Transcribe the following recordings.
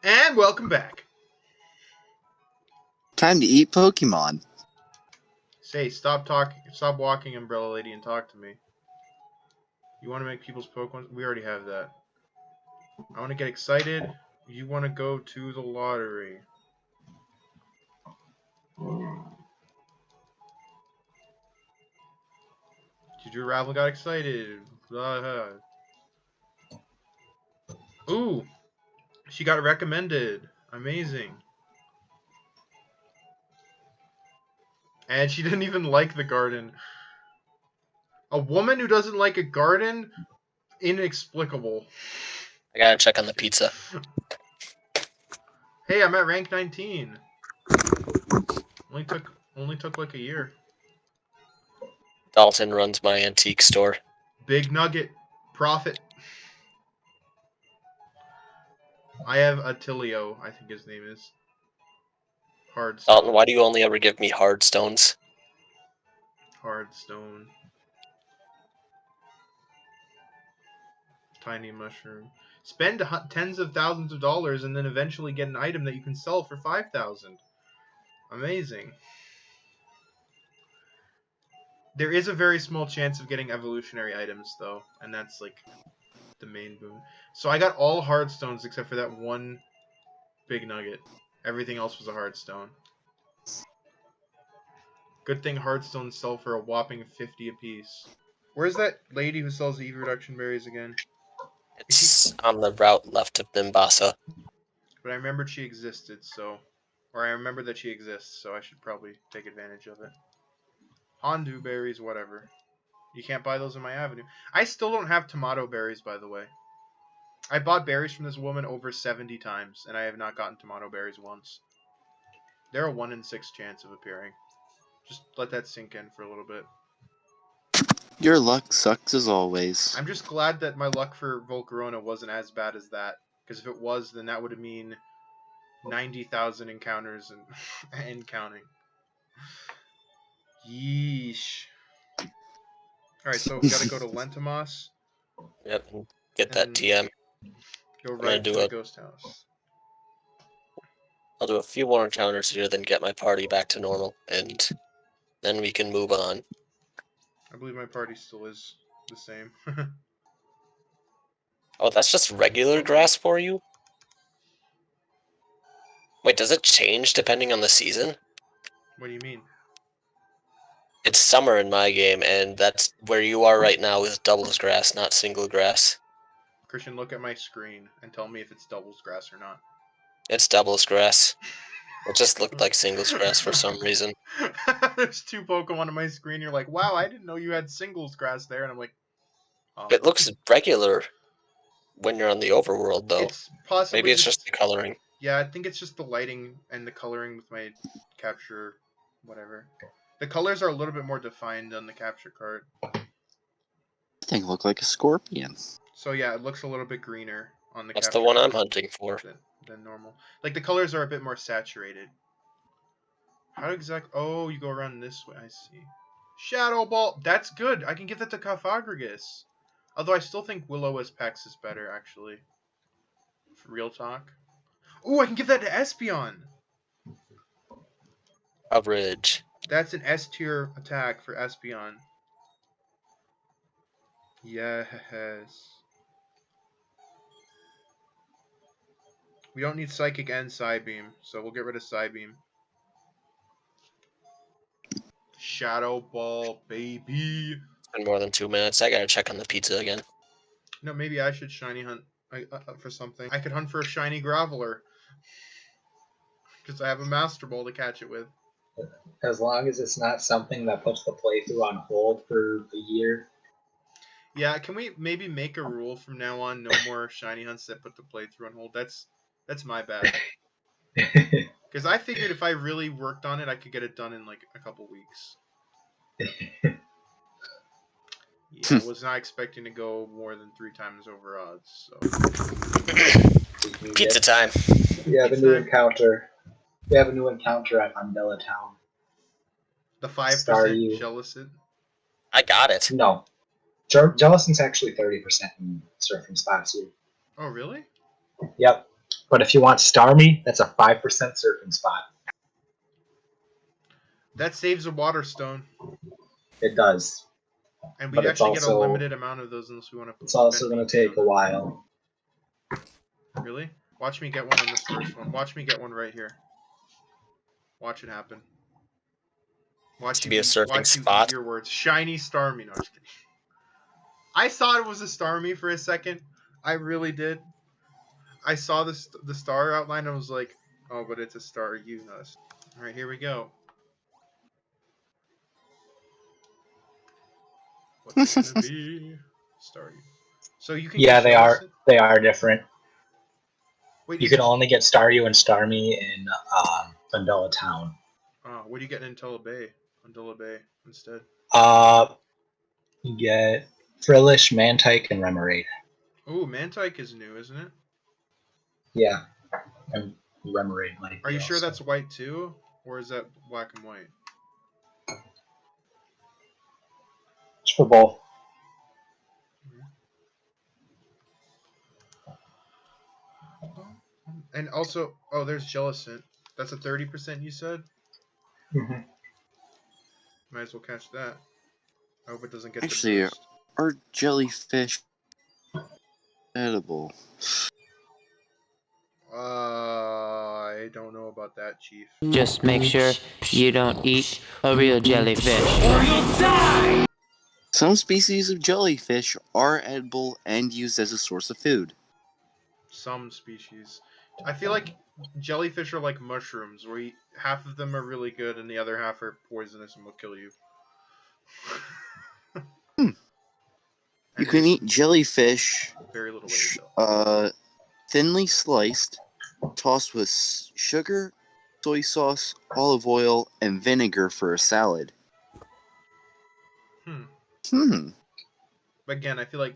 And welcome back. Time to eat Pokemon. Say, stop walking, Umbrella Lady, and talk to me. You want to make people's Pokemon? We already have that. I want to get excited. You want to go to the lottery. Juju Ravel got excited. Ooh, she got recommended. Amazing. And she didn't even like the garden. A woman who doesn't like a garden? Inexplicable. I gotta check on the pizza. Hey, I'm at rank 19. Only took like a year. Dalton runs my antique store. Big Nugget. Profit. I have Attilio, I think his name is. Hardstone. Dalton, why do you only ever give me hard stones? Hardstone. Tiny mushroom. Spend tens of thousands of dollars and then eventually get an item that you can sell for 5,000. Amazing. There is a very small chance of getting evolutionary items, though, and that's, like, the main boon. So I got all hardstones except for that one big nugget. Everything else was a hardstone. Good thing hardstones sell for a whopping 50 apiece. Where's that lady who sells the EV reduction berries again? It's on the route left of Nimbasa. But I remembered she existed, so... Or I remember that she exists, so I should probably take advantage of it. Hondu berries, whatever. You can't buy those in my avenue. I still don't have tomato berries, by the way. I bought berries from this woman over 70 times, and I have not gotten tomato berries once. They're a 1 in 6 chance of appearing. Just let that sink in for a little bit. Your luck sucks as always. I'm just glad that my luck for Volcarona wasn't as bad as that. Because if it was, then that would mean 90,000 encounters and counting. Yeesh. Alright, so we gotta go to Lentamos. Yep, get that TM. Go right to the ghost house. I'll do a few more encounters here, then get my party back to normal, and then we can move on. I believe my party still is the same. Oh, that's just regular grass for you? Wait, does it change depending on the season? What do you mean? It's summer in my game, and that's where you are right now is doubles grass, not single grass. Christian, look at my screen and tell me if it's doubles grass or not. It's doubles grass. It just looked like singles grass for some reason. There's 2 Pokemon on my screen. You're like, wow, I didn't know you had singles grass there. And I'm like, oh. It looks regular when you're on the overworld, though. It's possibly maybe it's just the coloring. Yeah, I think it's just the lighting and the coloring with my capture, whatever. The colors are a little bit more defined on the capture card. Thing look like a scorpion. So yeah, it looks a little bit greener on the That's capture the one card I'm hunting for. than normal. Like the colors are a bit more saturated. How exactly? Oh, you go around this way. I see. Shadow Ball. That's good. I can give that to Cofagrigus. Although I still think Will-O-Wisp Pex is better, actually. For real talk. Ooh, I can give that to Espeon. Coverage. That's an S tier attack for Espeon. Yes. We don't need Psychic and Psybeam, so we'll get rid of Psybeam. Shadow Ball, baby. It's been more than 2 minutes. I gotta check on the pizza again. No, maybe I should shiny hunt for something. I could hunt for a shiny Graveler. Because I have a Master Ball to catch it with. As long as it's not something that puts the playthrough on hold for a year. Yeah, can we maybe make a rule from now on? No more shiny hunts that put the playthrough on hold. That's my bad. Because I figured if I really worked on it, I could get it done in like a couple weeks. Yeah, I was not expecting to go more than 3 times over odds. So. Pizza time. We have a new encounter. We have a new encounter at Mandela Town. The 5% Jellicent? I got it. No. Jellicent's actually 30% in certain spots here. Oh, really? Yep. But if you want Starmie, that's a 5% surfing spot. That saves a water stone. It does. And we But it's actually get a also- limited amount of those unless we want to. It's also going to take a while. Really? Watch me get one on this first one. Watch me get one right here. Watch it happen. Watch To you be a eat- surfing watch you eat spot. your words. Shiny Starmie. No, just kidding. I thought it was a Starmie for a second. I really did. I saw the star outline and was like, oh, but it's a star. You know. All right, here we go. What's it gonna be? Starry. So you can. Yeah, get they are. Jellison? They are different. Wait, You is can it- only get Staryu and Starmie in Vanilla Town. Oh, what are you getting in Tulla Bay? Undula Bay instead. You get Frillish, Mantike, and Remoraid. Ooh, Mantike is new, isn't it? Yeah, and Remoraid might. Are be you sure also. that's white too, or is that black and white? It's for both? And also, oh, there's Jellicent. That's a 30% you said? Mm-hmm. Might as well catch that. I hope it doesn't get Actually, the boost. are jellyfish edible? I don't know about that, Chief. Just make sure you don't eat a real jellyfish. Some species of jellyfish are edible and used as a source of food. Some species. I feel like jellyfish are like mushrooms, where half of them are really good and the other half are poisonous and will kill you. You And can there's eat jellyfish very little weight though. thinly sliced, tossed with sugar, soy sauce, olive oil, and vinegar for a salad. But again, I feel like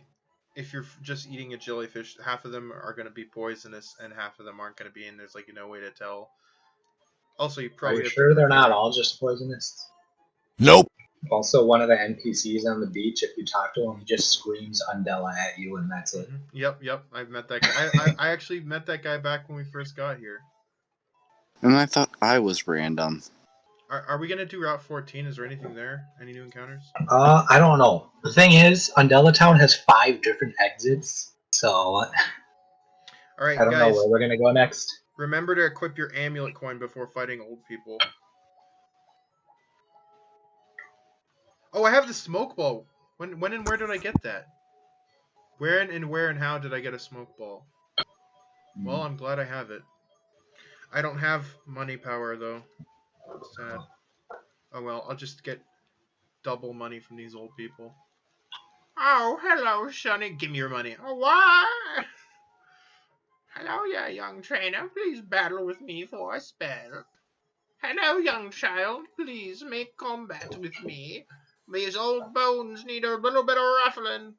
if you're just eating a jellyfish, half of them are going to be poisonous and half of them aren't going to be, and there's like no way to tell. Also, you Are probably you have sure to they're not prepare- all just poisonous? Nope. Also, one of the NPCs on the beach, if you talk to him, he just screams Undella at you, and that's it. Yep. I've met that guy. I actually met that guy back when we first got here. And I thought I was random. Are we gonna do Route 14? Is there anything there? Any new encounters? I don't know. The thing is, Undella Town has 5 different exits, so All right, I don't know guys. where we're gonna go next. Remember to equip your amulet coin before fighting old people. Oh, I have the smoke ball. When and where did I get that? Where and how did I get a smoke ball? Well, I'm glad I have it. I don't have money power though. Sad. Oh well, I'll just get double money from these old people. Oh, hello, Sonny. Give me your money. Oh, what? Hello, yeah, young trainer. Please battle with me for a spell. Hello, young child. Please make combat with me. These old bones need a little bit of ruffling.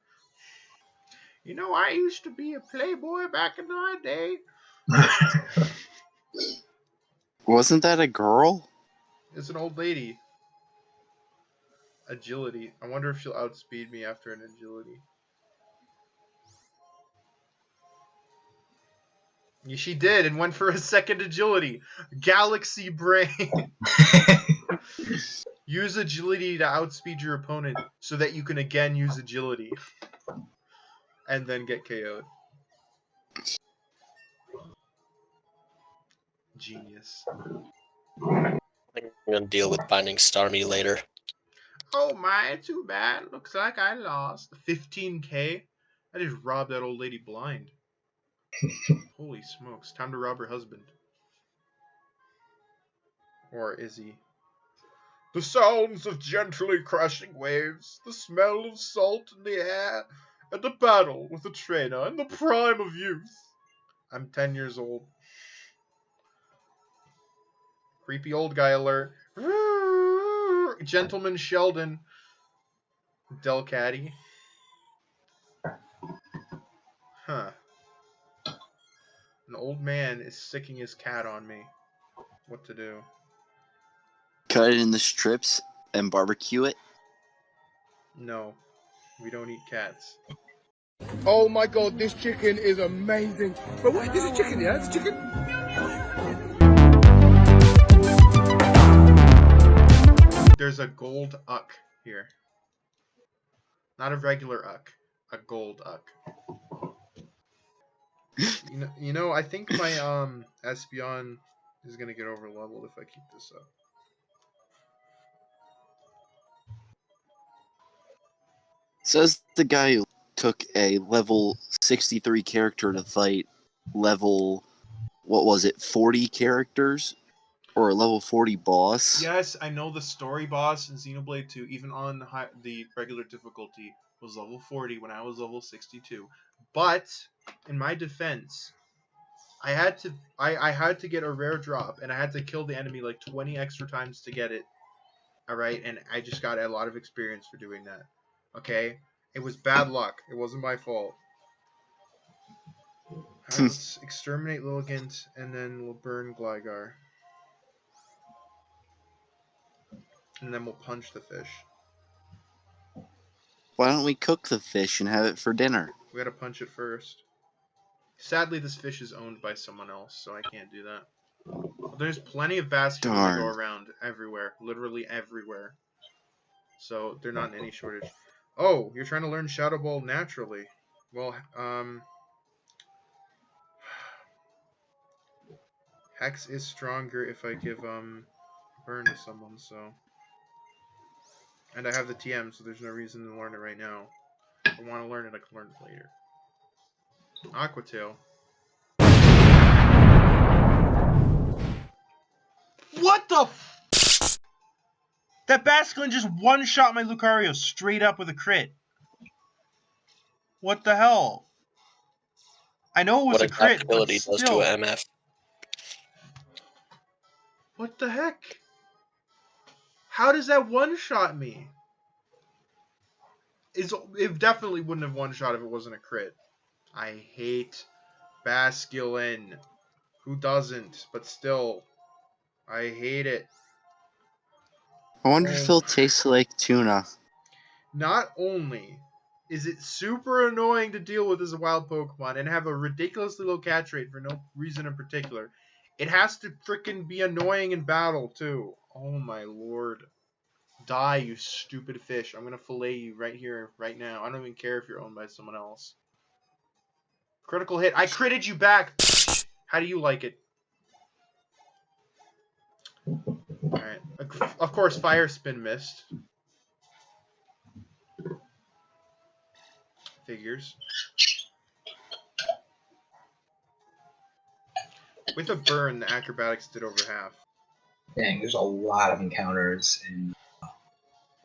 You know, I used to be a playboy back in my day. Wasn't that a girl? It's an old lady. Agility. I wonder if she'll outspeed me after an agility. Yeah, she did and went for a second agility. Galaxy brain. Use agility to outspeed your opponent so that you can again use agility. And then get KO'd. Genius. I'm gonna deal with finding Starmie later. Oh my, too bad. Looks like I lost. 15k? I just robbed that old lady blind. Holy smokes. Time to rob her husband. Or is he? The sounds of gently crashing waves, the smell of salt in the air, and a battle with a trainer in the prime of youth. I'm 10 years old. Creepy old guy alert. Gentleman Sheldon. Delcatty. Huh. An old man is sicking his cat on me. What to do? Cut it into strips and barbecue it? No. We don't eat cats. Oh my god, this chicken is amazing. But wait, this is chicken, yeah? It's chicken. There's a gold uck here. Not a regular uck. A gold uck. You know, I think my Espeon is gonna get over leveled if I keep this up. Says the guy who took a level 63 character to fight level, what was it, 40 characters? Or a level 40 boss? Yes, I know the story boss in Xenoblade 2, even on the regular difficulty, was level 40 when I was level 62. But in my defense, I had to get a rare drop, and I had to kill the enemy like 20 extra times to get it. All right, and I just got a lot of experience for doing that. Okay, it was bad luck. It wasn't my fault. All right, let's exterminate Lilligant, and then we'll burn Gligar. And then we'll punch the fish. Why don't we cook the fish and have it for dinner? We gotta punch it first. Sadly, this fish is owned by someone else, so I can't do that. There's plenty of Basculin to go Darn. around everywhere. Literally everywhere. So, they're not in any shortage. Oh, you're trying to learn Shadow Ball naturally. Well, Hex is stronger if I give, Burn to someone, so... And I have the TM, so there's no reason to learn it right now. If I want to learn it, I can learn it later. Aqua Tail. What the f- That Basculin just one-shot my Lucario straight up with a crit. What the hell? I know it was What a crit, but adaptability does to still. a MF. What the heck? How does that one-shot me? It definitely wouldn't have one-shot if it wasn't a crit. I hate Basculin. Who doesn't? But still, I hate it. I wonder if it'll taste like tuna. Not only is it super annoying to deal with as a wild Pokemon and have a ridiculously low catch rate for no reason in particular, it has to frickin' be annoying in battle, too. Oh my lord. Die, you stupid fish. I'm gonna fillet you right here, right now. I don't even care if you're owned by someone else. Critical hit. I critted you back! How do you like it? Alright. Of course, Fire Spin missed. Figures. With a burn, the acrobatics did over half. Dang, there's a lot of encounters in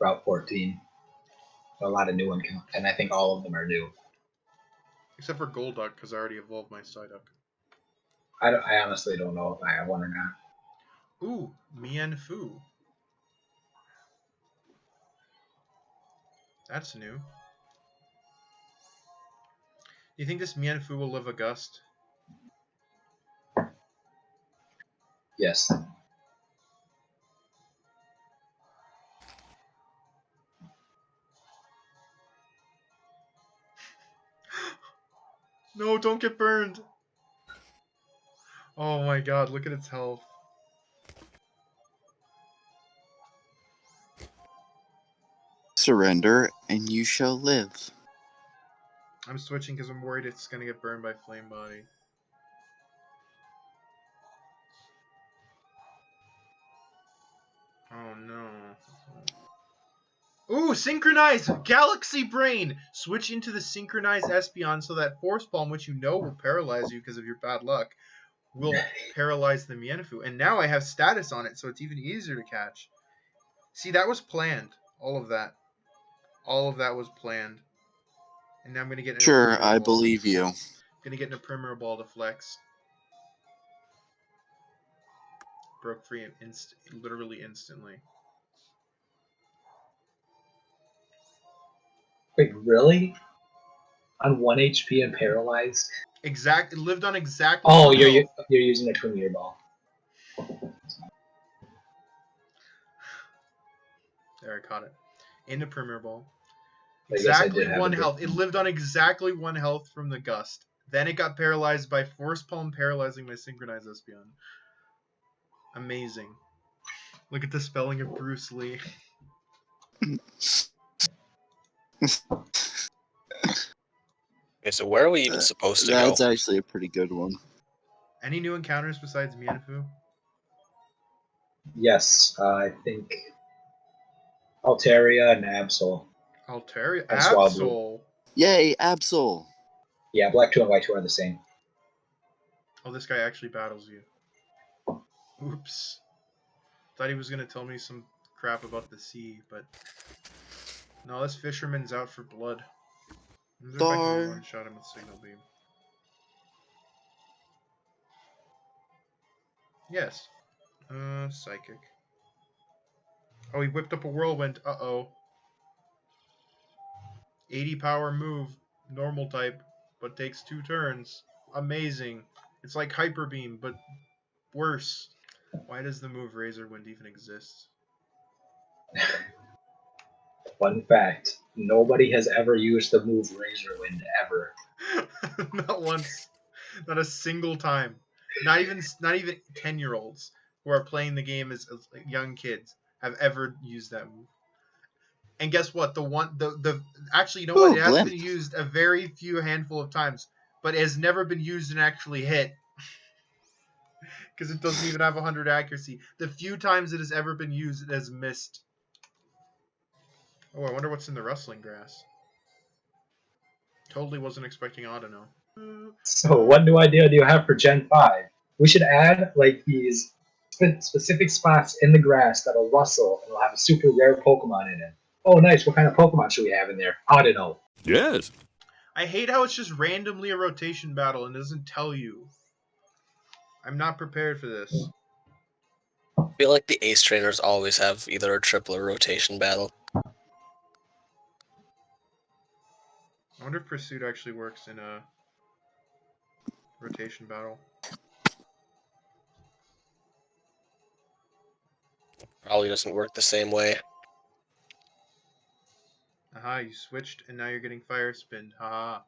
Route 14. A lot of new encounters, and I think all of them are new. Except for Golduck, because I already evolved my Psyduck. I honestly don't know if I have one or not. Ooh, Mienfoo. That's new. Do you think this Mienfoo will live a gust? Yes. No, don't get burned. Oh my god, look at its health. Surrender, and you shall live. I'm switching because I'm worried it's going to get burned by Flame Body. Oh no. Ooh, Synchronize! Galaxy Brain! Switch into the Synchronized Espeon so that Force Palm, which you know will paralyze you because of your bad luck, will paralyze the Mienfoo. And now I have status on it, so it's even easier to catch. See, that was planned. All of that. All of that was planned. And now I'm going to get... Sure, I believe you. I'm going to get an Ephemeral Ball to flex. Broke free literally instantly. Wait, really? On 1 HP and paralyzed? It lived on exactly... Oh, you're using a Premier Ball. There, I caught it. In a Premier Ball. I guess I Exactly did have one a health. It lived on exactly 1 health from the gust. Then it got paralyzed by Force Palm paralyzing my synchronized Espeon. Amazing. Look at the spelling of Bruce Lee. Okay, so where are we even supposed to go? That's actually a pretty good one. Any new encounters besides Mienfoo? Yes, I think Altaria and Absol. Altaria? And Swablu. Absol. Yay, Absol! Yeah, Black 2 and White 2 are the same. Oh, this guy actually battles you. Oops. Thought he was going to tell me some crap about the sea, but... No, this fisherman's out for blood. I wonder if I can one-shot him with Signal Beam. Yes. Psychic. Oh, he whipped up a Whirlwind. Uh-oh. 80 power move. Normal type, but takes 2 turns. Amazing. It's like Hyper Beam, but worse. Why does the move Razor Wind even exist? Fun fact, nobody has ever used the move Razor Wind ever. Not once. Not a single time. Not even 10-year-olds who are playing the game as young kids have ever used that move. And guess what? Actually, you know what? It has been used a very few handful of times, but it has never been used and actually hit. Because it doesn't even have 100 accuracy. The few times it has ever been used, it has missed. Oh, I wonder what's in the rustling grass. Totally wasn't expecting Audino. So, what new idea do you have for Gen 5? We should add, like, these specific spots in the grass that'll rustle and will have a super rare Pokemon in it. Oh, nice. What kind of Pokemon should we have in there? Audino. Yes. I hate how it's just randomly a rotation battle and doesn't tell you. I'm not prepared for this. I feel like the ace trainers always have either a triple or rotation battle. I wonder if Pursuit actually works in a rotation battle. Probably doesn't work the same way. Aha, you switched and now you're getting Fire Spin. Haha.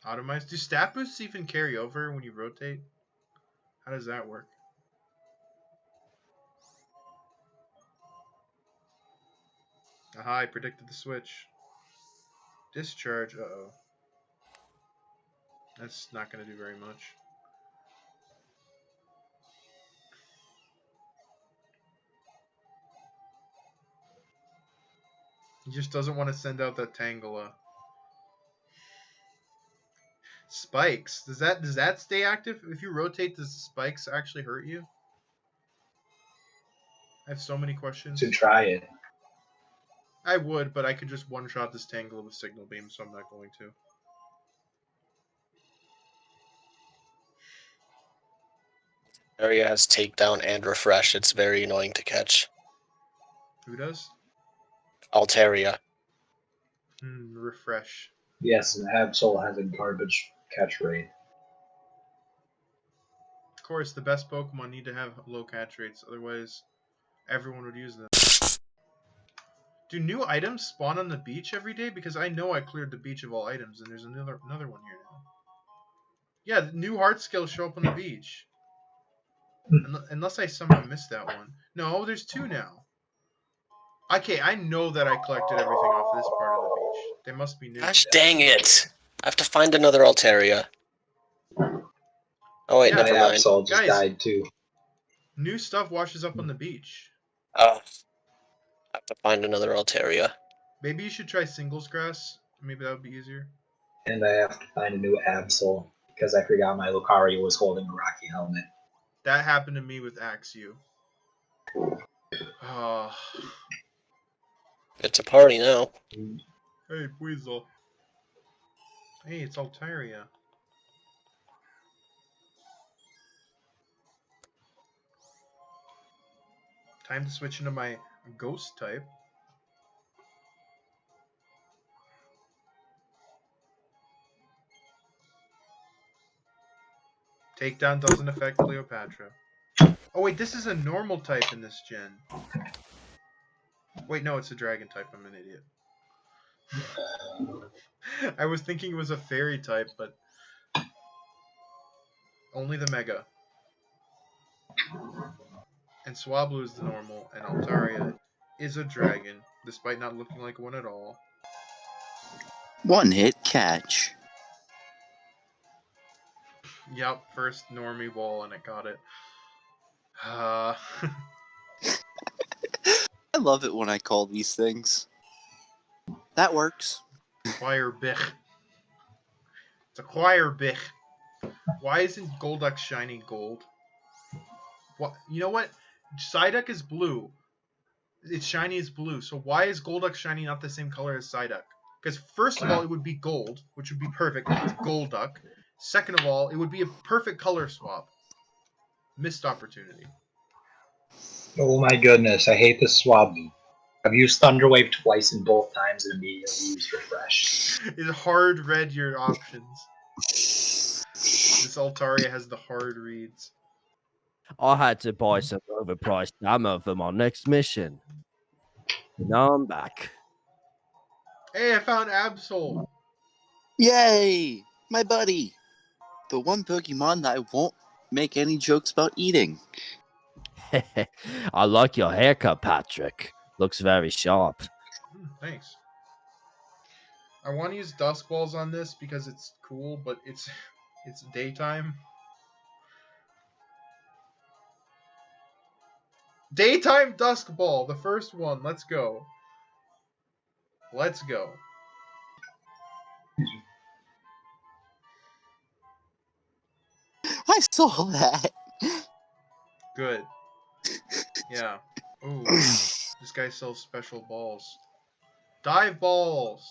Automize. Do stat boosts even carry over when you rotate? How does that work? Aha, I predicted the switch. Discharge. Uh-oh. That's not going to do very much. He just doesn't want to send out that Tangela. Spikes. Does that stay active? If you rotate, does the spikes actually hurt you? I have so many questions. To try it. I would, but I could just one-shot this Tangela with Signal Beam, so I'm not going to. Area has takedown and refresh. It's very annoying to catch. Who does? Altaria. Refresh. Yes, and Absol has a garbage catch rate. Of course, the best Pokemon need to have low catch rates, otherwise everyone would use them. Do new items spawn on the beach every day? Because I know I cleared the beach of all items, and there's another one here now. Yeah, new heart skills show up on the beach. Unless I somehow missed that one. No, there's 2 now. Okay, I know that I collected everything off this part of the beach. They must be new. Gosh dang it! I have to find another Altaria. Oh wait, Yeah, never mind. Absol just Guys. died too. New stuff washes up on the beach. Oh, I have to find another Altaria. Maybe you should try singles grass. Maybe that would be easier. And I have to find a new Absol because I forgot my Lucario was holding a Rocky helmet. That happened to me with Axew. Oh. It's a party now. Hey, Weasel. Hey, it's Altaria. Time to switch into my ghost type. Takedown doesn't affect Cleopatra. Oh wait, this is a normal type in this gen. Wait, no, it's a dragon type. I'm an idiot. I was thinking it was a fairy type, but only the Mega. And Swablu is the normal, and Altaria is a dragon, despite not looking like one at all. One hit catch. Yup, first normie ball, and it got it. I love it when I call these things. That works. Choir Bich. It's a Choir Bich. Why isn't Golduck shiny gold? What? You know what? Psyduck is blue. It's shiny as blue. So why is Golduck shiny not the same color as Psyduck? Because first of all, it would be gold, which would be perfect. It's Golduck. Second of all, it would be a perfect color swap. Missed opportunity. Oh my goodness, I hate this Swablu. I've used Thunderwave twice and both times and immediately used Refresh. It hard read your options. This Altaria has the hard reads. I had to buy some overpriced ammo for my next mission. Now I'm back. Hey, I found Absol. Yay! My buddy! The one Pokemon that I won't make any jokes about eating. I like your haircut, Patrick. Looks very sharp. Thanks. I want to use Dusk Balls on this because it's cool, but it's daytime. Daytime Dusk Ball, the first one. Let's go. Let's go. I saw that. Good. Yeah. Ooh. This guy sells special balls. Dive balls!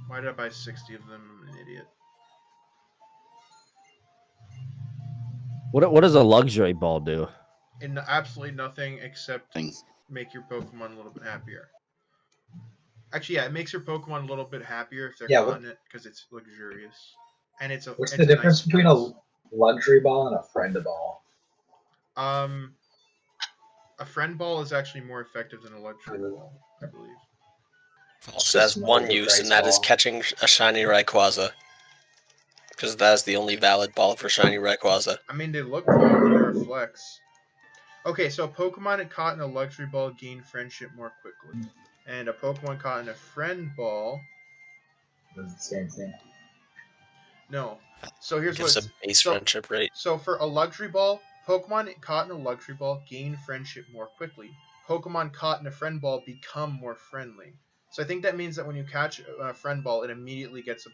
Why did I buy 60 of them? I'm an idiot. What does a luxury ball do? In absolutely nothing except Thing. make your Pokemon a little bit happier. Actually, yeah, it makes your Pokemon a little bit happier if they're Yeah, caught in it because it's luxurious. And it's a. What's it's the a difference nice between price. a luxury ball and a friend ball? A friend ball is actually more effective than a luxury ball, I believe. Also has Just one another use, and price that is ball. catching a shiny Rayquaza. Because that is the only valid ball for shiny Rayquaza. I mean, they look cool when they reflex. Okay, so a Pokemon caught in a luxury ball gain friendship more quickly. And a Pokemon caught in a friend ball. It's the same thing. No. So here's what Gives a it's, base so, friendship rate. so for a luxury ball, Pokemon caught in a luxury ball gain friendship more quickly. Pokemon caught in a friend ball become more friendly. So I think that means that when you catch a friend ball, it immediately gets a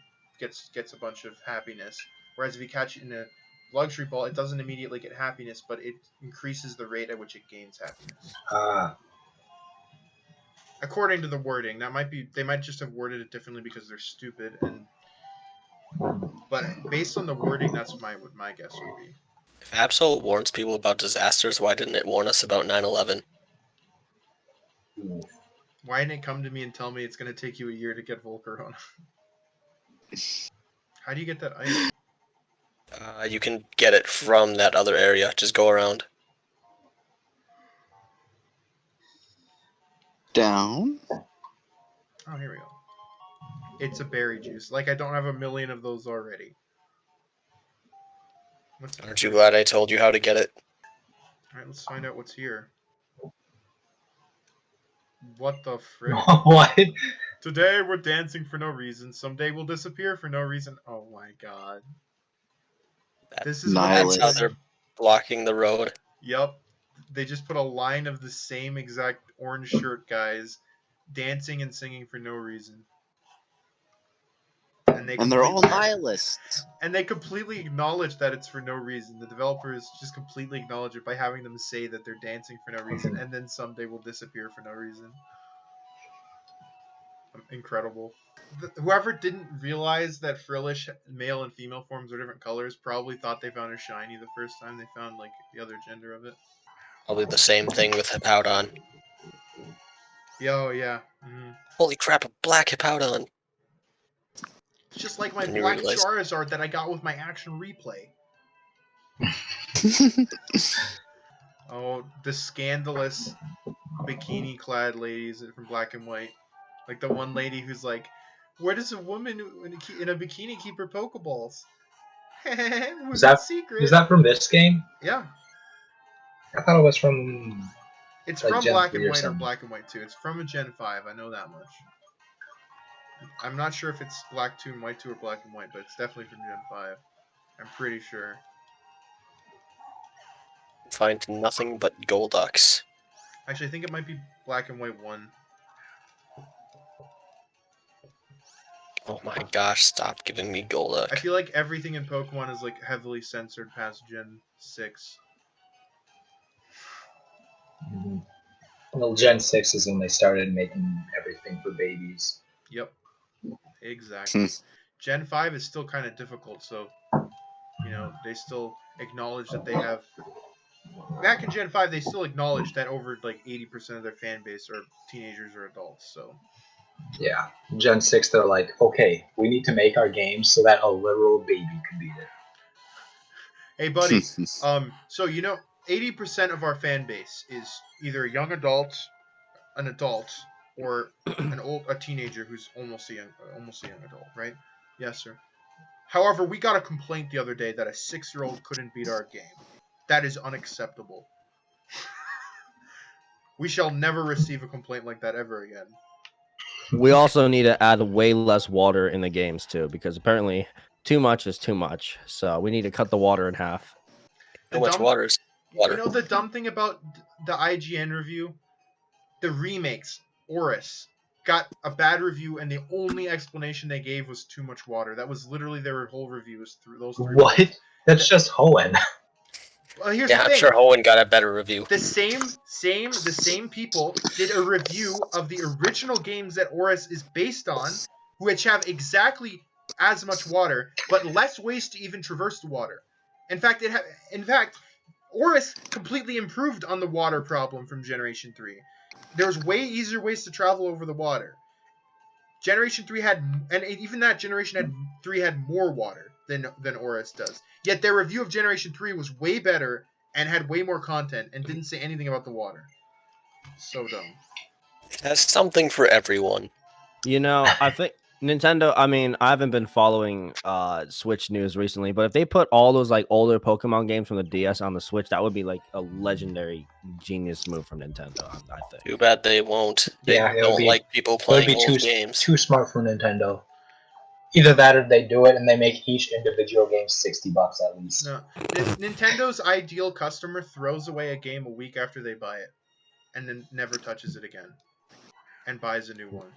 bunch of happiness. Whereas if you catch it in a luxury ball, it doesn't immediately get happiness, but it increases the rate at which it gains happiness. According to the wording, they might just have worded it differently because they're stupid. But based on the wording, that's what my guess would be. If Absol warns people about disasters, why didn't it warn us about 9/11? Why didn't it come to me and tell me it's going to take you a year to get Volcarona? How do you get that item? You can get it from that other area. Just go around. Down. Oh, here we go. It's a berry juice. Like I don't have a million of those already. Aren't you glad I told you how to get it? Alright, let's find out what's here. What the frick? What? Today we're dancing for no reason. Someday we'll disappear for no reason. Oh my god. This is Nihilist. That's how they're blocking the road. Yep. They just put a line of the same exact orange shirt guys dancing and singing for no reason. And they're all nihilists. And they completely acknowledge that it's for no reason. The developers just completely acknowledge it by having them say that they're dancing for no reason, and then someday will disappear for no reason. Incredible. Whoever didn't realize that Frillish male and female forms are different colors probably thought they found a shiny the first time they found like the other gender of it. Probably the same thing with Hippowdon. Yo, yeah. Mm-hmm. Holy crap, a black Hippowdon! It's just like my Didn't black realize. Charizard that I got with my action replay. Oh, the scandalous bikini-clad ladies from Black and White. Like the one lady who's like, where does a woman in a bikini keep her Pokeballs? Was that secret? Is that from this game? Yeah. I thought it was from. It's Like from Gen Black 3 and or White or something. Black and White 2. It's from a Gen 5. I know that much. I'm not sure if it's Black 2 and White 2 or Black and White, but it's definitely from Gen 5. I'm pretty sure. Find nothing but Golducks. Actually, I think it might be Black and White 1. Oh my gosh, stop giving me I Golduck. feel like everything in Pokemon is like heavily censored past Gen 6. Mhm. Well, Gen 6 is when they started making everything for babies. Yep. Exactly. Hmm. Gen 5 is still kind of difficult, so, you know, they still acknowledge that they have... Back in Gen 5, they still acknowledged that over, like, 80% of their fan base are teenagers or adults, so... Yeah. Gen 6, they're like, okay, we need to make our games so that a literal baby can beat it. Hey, buddy, so, you know, 80% of our fan base is either a young adult, an adult, or a teenager who's almost a young adult, right? Yes, sir. However, we got a complaint the other day that a 6-year-old couldn't beat our game. That is unacceptable. We shall never receive a complaint like that ever again. We also need to add way less water in the games too, because apparently too much is too much. So we need to cut the water in half. Too much water is water. You know the dumb thing about the IGN review? The remakes, Oris, got a bad review, and the only explanation they gave was too much water. That was literally their whole review was through those 3 What? words. That's just Hoenn. Well, here's Yeah, the I'm thing. sure Hoenn got a better review. The same people did a review of the original games that Oris is based on, which have exactly as much water, but less ways to even traverse the water. In fact, Oris completely improved on the water problem from Generation 3. There's way easier ways to travel over the water. Generation 3 had, and even that Generation 3 had more water than Oris does. Yet their review of Generation 3 was way better and had way more content and didn't say anything about the water. So dumb. It has something for everyone. You know, I think Nintendo, I mean, I haven't been following Switch news recently, but if they put all those like older Pokemon games from the DS on the Switch, that would be like a legendary genius move from Nintendo, I think. Too bad they won't. They Yeah, it would don't be- like people It would playing be old games. too smart for Nintendo. Either that or they do it and they make each individual game $60 at least. No, Nintendo's ideal customer throws away a game a week after they buy it, and then never touches it again, and buys a new one.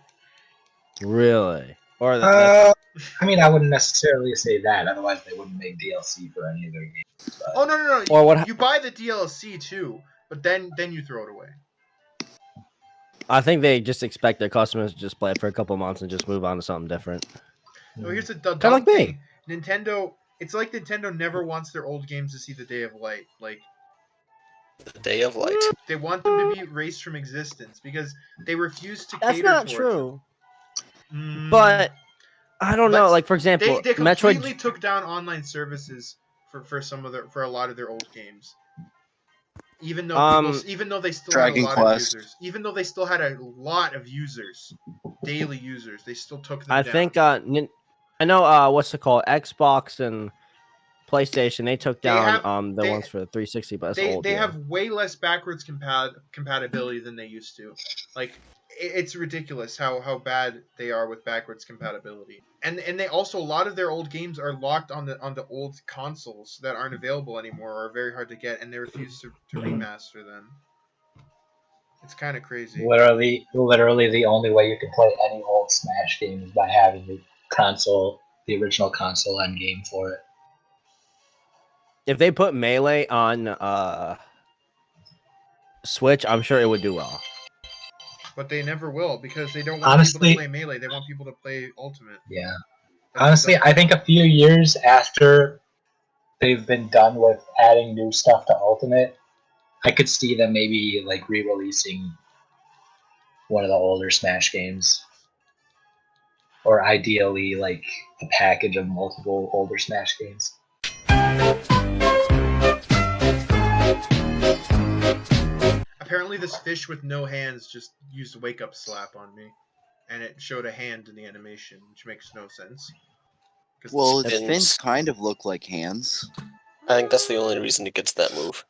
Really? Or I mean, I wouldn't necessarily say that. Otherwise, they wouldn't make DLC for any of their games. But Oh no! Or what You buy the DLC too, but then you throw it away. I think they just expect their customers to just play it for a couple months and just move on to something different. No, here's the dumb like me. thing. Nintendo. It's like Nintendo never wants their old games to see the day of light. Like The Day of Light. they want them to be erased from existence because they refuse to That's cater not towards true. it. Mm, But I don't know. Let's- Like for example, they completely Metroid. took down online services for a lot of their old games. Even though even though they still Dragon had a lot Quest. of users, even though they still had a lot of users, daily users, they still took them I down. think I know what's it called? Xbox and PlayStation. They took They down have- the they- ones for the 360, but that's they old. they yeah. have way less backwards compatibility than they used to. Like it's ridiculous how bad they are with backwards compatibility. And they also, a lot of their old games are locked on the old consoles that aren't available anymore or are very hard to get, and they refuse to remaster them. It's kind of crazy. literally, the only way you can play any old Smash game is by having the original console end game for it. If they put Melee on Switch, I'm sure it would do well. But they never will because they don't want people Honestly- to play Melee. They want people to play Ultimate. Yeah. That's Honestly, dumb. I think a few years after they've been done with adding new stuff to Ultimate, I could see them maybe like re-releasing one of the older Smash games, or ideally like a package of multiple older Smash games. Apparently, this fish with no hands just used wake up slap on me, and it showed a hand in the animation, which makes no sense. 'Cause Well, its Fins. fins kind of look like hands. I think that's the only reason it gets that move.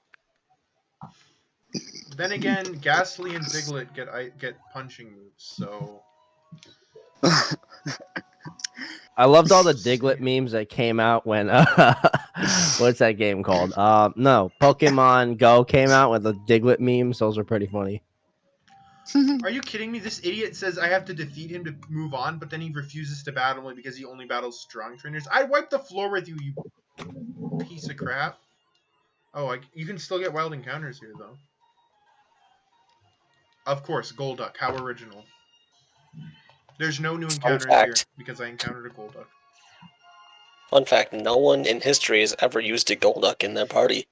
then again, Ghastly and Diglett get punching moves, so I loved all the Diglett memes that came out when what's that game called? No, Pokemon Go came out with the Diglett memes. Those are pretty funny. Are you kidding me? This idiot says I have to defeat him to move on, but then he refuses to battle me because he only battles strong trainers. I'd wipe the floor with you, you piece of crap. Oh, you can still get wild encounters here, though. Of course, Golduck. How original. There's no new encounters here fact. because I encountered a Golduck. Fun fact, no one in history has ever used a Golduck in their party.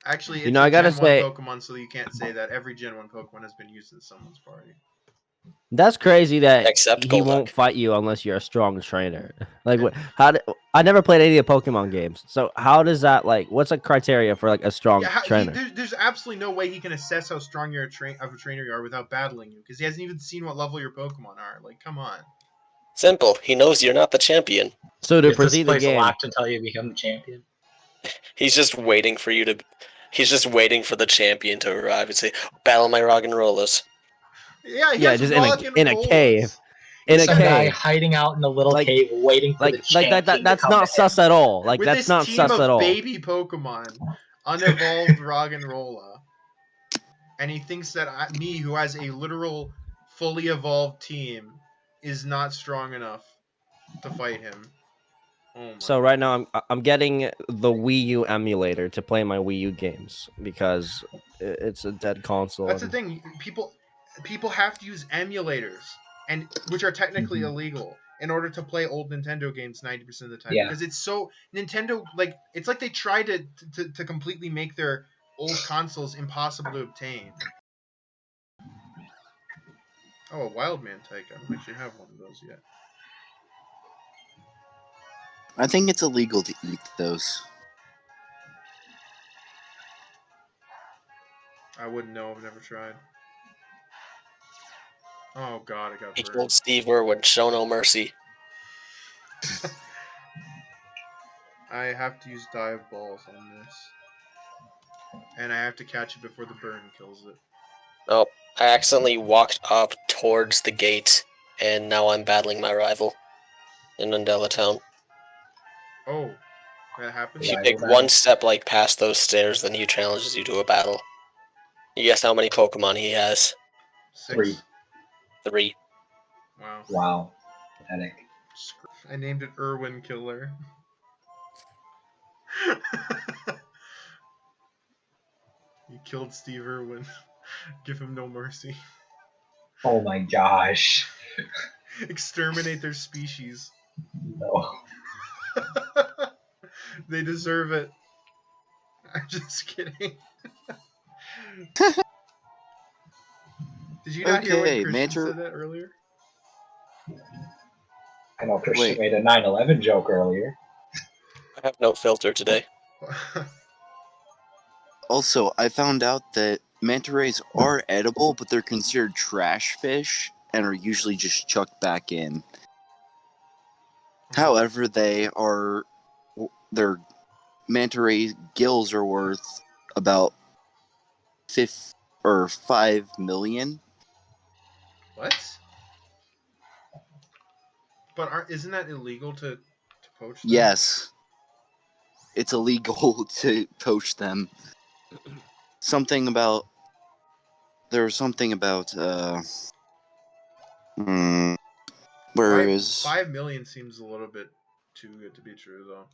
Actually, it's You know, I a gotta Gen 1 say- Pokemon, so you can't say that. Every Gen 1 Pokemon has been used in someone's party. That's crazy that Except he Golduck. won't fight you unless you're a strong trainer. Like, I never played any of the Pokemon games, so how does that what's a criteria for like a strong trainer? There's absolutely no way he can assess how strong of a trainer you are without battling you, because he hasn't even seen what level your Pokemon are. Like, come on. Simple. He knows you're not the champion. So to Is this proceed the place game, locked until you become the champion? He's just waiting for you to. He's just waiting for the champion to arrive and say, "Battle my Roggenrolas." Yeah, he yeah, has just rock and in a rolls. cave, in a Some guy cave, hiding out in a little Like- cave waiting for the champion that's to come not to him. sus at all. Like With that's this not team sus of at all. baby Pokemon, unevolved Roggenrola, and he thinks that me, who has a literal, fully evolved team, is not strong enough to fight him. Oh my So right now I'm getting the Wii U emulator to play my Wii U games because it's a dead console. That's the and- thing. People have to use emulators, and which are technically Mhm. illegal, in order to play old Nintendo games 90% of the time. Yeah. Because it's so Nintendo, like, it's like they tried to completely make their old consoles impossible to obtain. Oh, a Wildman type. I don't actually have one of those yet. I think it's illegal to eat those. I wouldn't know. I've never tried. Oh god, I got He burned. killed Steve Irwin. Show no mercy. I have to use dive balls on this. And I have to catch it before the burn kills it. Oh, I accidentally walked up towards the gate, and now I'm battling my rival in Undella Town. Oh, that happens? If you Rival take battle. one step past those stairs, then he challenges you to a battle. You guess how many Pokemon he has? 6. 3. 3. Wow. Wow. Pathetic. I named it Irwin Killer. You killed Steve Irwin. Give him no mercy. Oh my gosh. Exterminate their species. No. They deserve it. I'm just kidding. Did you not hear what Okay, Christian Mantor- said that earlier? I know Christian Wait. made a 9/11 joke earlier. I have no filter today. Also, I found out that manta rays are edible, but they're considered trash fish and are usually just chucked back in. However, their manta ray gills are worth about 5 million. What? But isn't that illegal to poach them? Yes, it's illegal to poach them. There was something about where is 5 million seems a little bit too good to be true, though.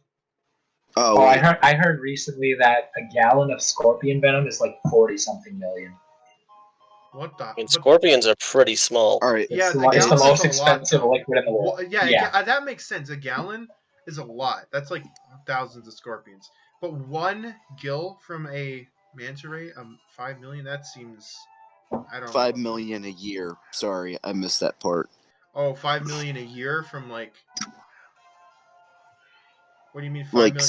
oh, Oh, wait. I heard recently that a gallon of scorpion venom is like 40-something million. What the? I mean, but- scorpions are pretty small. All right. Yeah, It's, a the, it's the gallon most is a lot, expensive though. liquid in the world. Well, yeah, yeah. that makes sense. A gallon is a lot. That's like thousands of scorpions. But one gill from a manta ray, 5 million. That seems. I don't. 5 know. million a year. Sorry, I missed that part. Oh, 5 million a year from like. What do you mean 5 Like million?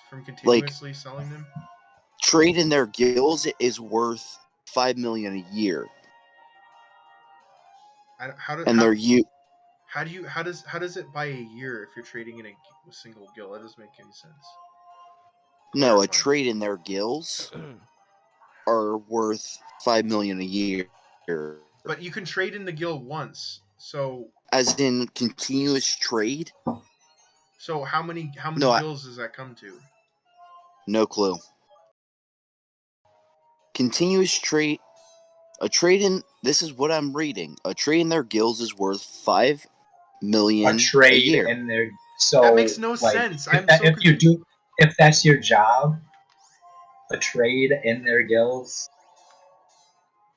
from continuously selling them? Trade in their gills is worth 5 million a year, How and they're how does it buy a year if you're trading in a single gill? That doesn't make any sense. no, a Clarify. trade in their gills are worth 5 million a year, But you can trade in the gill once. So as in continuous trade. how many No, gills does that come to? No clue. Continuous trade. A trade in. This is what I'm reading. A trade in their gills is worth 5 million A trade a year. in their so That makes no like, sense. If that's your job, a trade in their gills,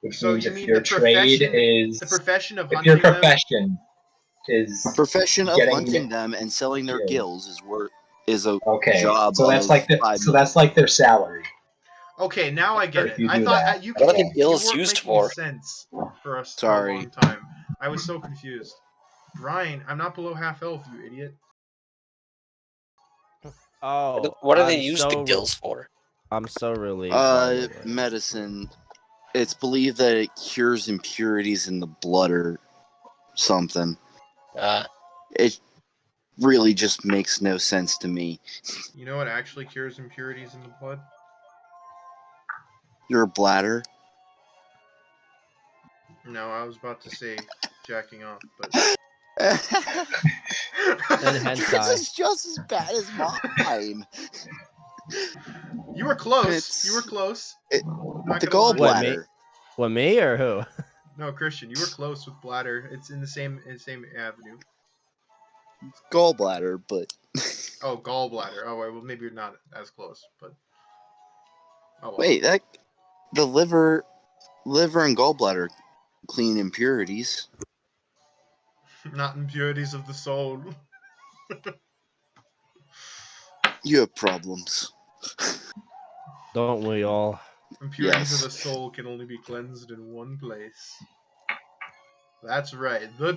which So means you if mean your the trade profession is the profession of if your hunting them? profession is Profession of getting hunting them and selling their gills is a okay, job. so that's of like 5 so million. that's like their salary. Okay, now I get If it. you I do thought that. you What are the weren't gills used making for? sense for us for a Sorry. long time. I was so confused. Ryan, I'm not below half elf, you idiot. Oh, What do they I'm use so the gills for? I'm so relieved. by the way. Medicine. It's believed that it cures impurities in the blood or something. It really just makes no sense to me. You know what actually cures impurities in the blood? Your bladder. No, I was about to say jacking off, but And This hentai. is just as bad as mine. you were close. It's- You were close. it- Not The gonna lie. What, me? gallbladder. What, me or who? No, Christian, you were close with bladder. It's in the same avenue. Gallbladder, but Oh, gallbladder. Oh, well, maybe you're not as close, but oh well. wait, the liver and gallbladder clean impurities. Not impurities of the soul. You have problems. Don't we all? Impurities Yes. of the soul can only be cleansed in one place. That's right, the